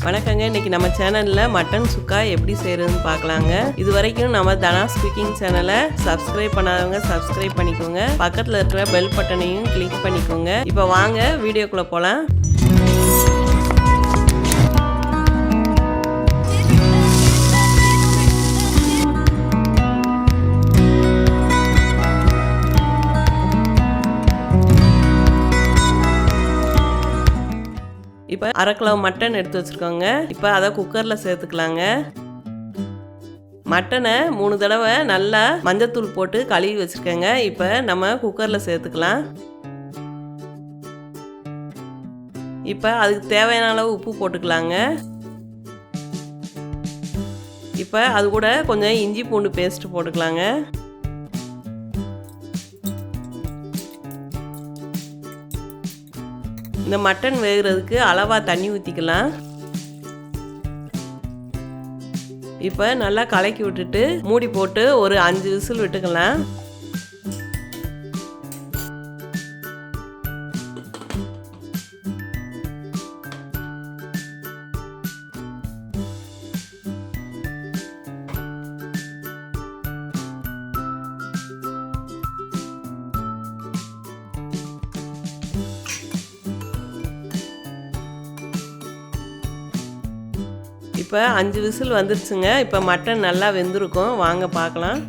வணக்கங்க. இன்னைக்கு நம்ம சேனல்ல மட்டன் சுக்கா எப்படி செய்யறதுன்னு பார்க்கலாங்க. இது வரைக்கும் நம்ம தனாஸ் குக்கிங் சேனலை சப்ஸ்கிரைப் பண்ணாதவங்க சப்ஸ்கிரைப் பண்ணிக்கோங்க. பக்கத்துல இருக்கிற பெல் பட்டனையும் கிளிக் பண்ணிக்கோங்க. இப்போ வாங்க வீடியோக்குள்ள போலாம். இப்போ 1/2 கிலோ மட்டன் எடுத்து வச்சுருக்கோங்க. இப்போ அதை குக்கரில் சேர்த்துக்கலாங்க. மட்டனை 3 தடவை நல்லா மஞ்சத்தூள் போட்டு கழுவி வச்சுருக்கேங்க. இப்போ நம்ம குக்கரில் சேர்த்துக்கலாம். இப்போ அதுக்கு தேவையான அளவு உப்பு போட்டுக்கலாங்க. இப்போ அது கூட கொஞ்சம் இஞ்சி பூண்டு பேஸ்ட் போட்டுக்கலாங்க. இந்த மட்டன் வேகிறதுக்கு அளவாக தண்ணி ஊற்றிக்கலாம். இப்போ நல்லா கலக்கி விட்டுட்டு மூடி போட்டு ஒரு 5 விசில் விட்டுக்கலாம். இப்போ 5 விசில் வந்துருச்சுங்க. இப்போ மட்டன் நல்லா வெந்திருக்கும். வாங்க பார்க்கலாம்.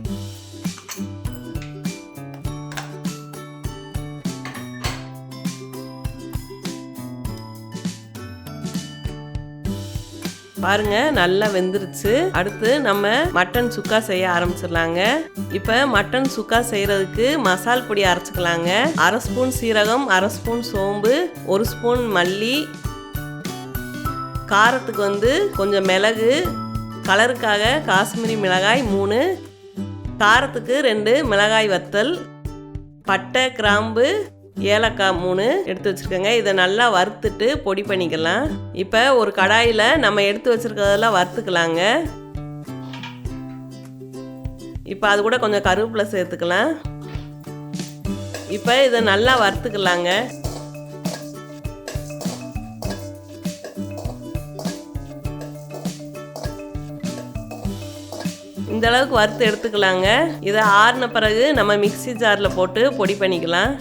பாருங்க நல்லா வெந்துருச்சு. அடுத்து நம்ம மட்டன் சுக்கா செய்ய ஆரம்பிச்சிடலாங்க. இப்போ மட்டன் சுக்கா செய்யறதுக்கு மசால் பொடி அரைச்சிக்கலாங்க. 1/2 ஸ்பூன் சீரகம், 1/2 ஸ்பூன் சோம்பு, 1 ஸ்பூன் மல்லி, காரத்துக்கு கொஞ்சம் மிளகு, கலருக்காக காஷ்மீரி மிளகாய் 3, காரத்துக்கு 2 மிளகாய் வத்தல், பட்டை, கிராம்பு, ஏலக்காய் 3 எடுத்து வச்சுருக்கேங்க. இதை நல்லா வறுத்துட்டு பொடி பண்ணிக்கலாம். இப்போ ஒரு கடாயில் நம்ம எடுத்து வச்சுருக்கிறதெல்லாம் வறுத்துக்கலாங்க. இப்போ அது கூட கொஞ்சம் கருவேப்பிலை சேர்த்துக்கலாம். இப்போ இதை நல்லா வறுத்துக்கலாங்க. இந்த அளவுக்கு வறுத்து எடுத்துக்கலாங்க. இதை ஆறின பிறகு நம்ம மிக்ஸி ஜாரில் போட்டு பொடி பண்ணிக்கலாம்.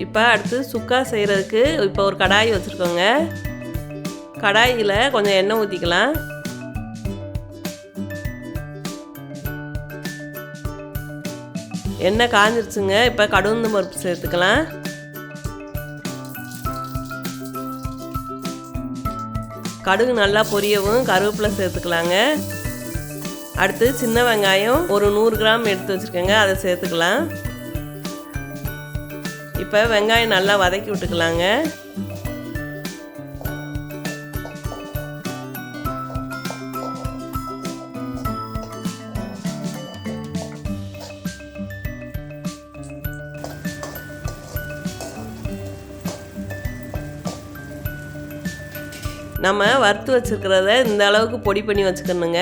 இப்போ அடுத்து சுக்கா செய்கிறதுக்கு இப்போ ஒரு கடாய் வச்சுருக்கோங்க. கடாயில் கொஞ்சம் எண்ணெய் ஊற்றிக்கலாம். எண்ணெய் காஞ்சிருச்சுங்க. இப்போ கடுகு பருப்பு சேர்த்துக்கலாம். கடுகு நல்லா பொரியவும் கருவேப்பிலை சேர்த்துக்கலாங்க. அடுத்து சின்ன வெங்காயம் ஒரு 100 கிராம் எடுத்து வச்சுருக்கேங்க. அதை சேர்த்துக்கலாம். இப்போ வெங்காயம் நல்லா வதக்கி விட்டுக்கலாங்க. நம்ம வறுத்து வச்சுருக்கிறத இந்த அளவுக்கு பொடி பண்ணி வச்சுக்கணுங்க.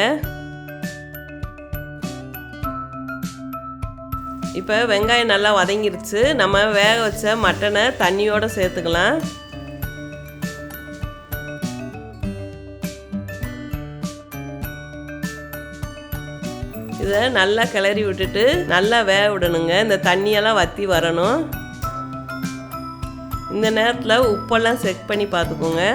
இப்போ வெங்காயம் நல்லா வதங்கிருச்சு. நம்ம வேக வச்ச மட்டனை தண்ணியோடு சேர்த்துக்கலாம். இதை நல்லா கிளறி விட்டுட்டு நல்லா வேக விடணுங்க. இந்த தண்ணியெல்லாம் வற்றி வரணும். இந்த நேரத்தில் உப்பெல்லாம் செக் பண்ணி பார்த்துக்கோங்க.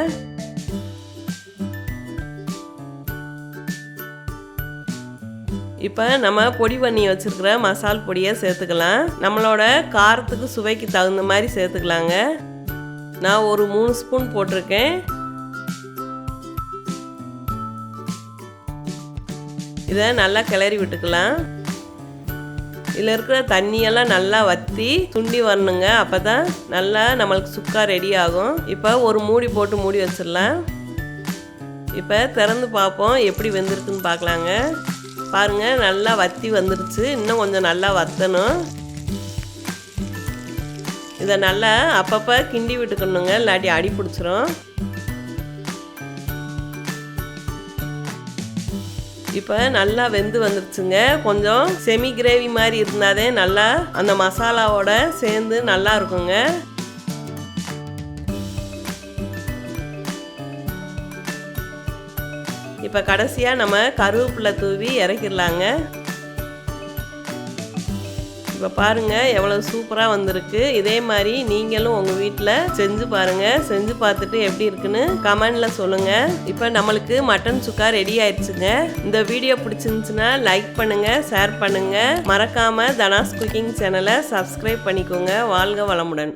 இப்போ நம்ம பொடி பண்ணி வச்சுருக்கிற மசால் பொடியை சேர்த்துக்கலாம். நம்மளோட காரத்துக்கு சுவைக்கு தகுந்த மாதிரி சேர்த்துக்கலாங்க. நான் ஒரு 3 ஸ்பூன் போட்டிருக்கேன். இதை நல்லா கிளறி விட்டுக்கலாம். இதில் இருக்கிற தண்ணியெல்லாம் நல்லா வற்றி சுண்டி வரணுங்க. அப்போ தான் நல்லா நம்மளுக்கு சுக்கா ரெடி ஆகும். இப்போ ஒரு மூடி போட்டு மூடி வச்சிடலாம். இப்போ திறந்து பார்ப்போம் எப்படி வெந்திருக்குன்னு பார்க்கலாங்க. பாருங்கள் நல்லா வற்றி வந்துருச்சு. இன்னும் கொஞ்சம் நல்லா வற்றணும். இதை நல்லா அப்பப்போ கிண்டி விட்டுக்கணுங்க, இல்லாட்டி அடி பிடிச்சிரும். இப்போ நல்லா வெந்து வந்துருச்சுங்க. கொஞ்சம் செமி கிரேவி மாதிரி இருந்தாதே நல்லா அந்த மசாலாவோட சேர்ந்து நல்லா இருக்குங்க. இப்போ கடைசியாக நம்ம கருவேப்பிலை தூவி இறக்கிடலாங்க. இப்போ பாருங்கள் எவ்வளோ சூப்பராக வந்திருக்கு. இதே மாதிரி நீங்களும் உங்கள் வீட்டில் செஞ்சு பாருங்கள். செஞ்சு பார்த்துட்டு எப்படி இருக்குன்னு கமெண்டில் சொல்லுங்கள். இப்போ நம்மளுக்கு மட்டன் சுக்கா ரெடி ஆயிடுச்சுங்க. இந்த வீடியோ பிடிச்சிருந்துச்சுன்னா லைக் பண்ணுங்கள், ஷேர் பண்ணுங்கள். மறக்காமல் தனாஸ் குக்கிங் சேனலை சப்ஸ்கிரைப் பண்ணிக்கோங்க. வாழ்க வளமுடன்.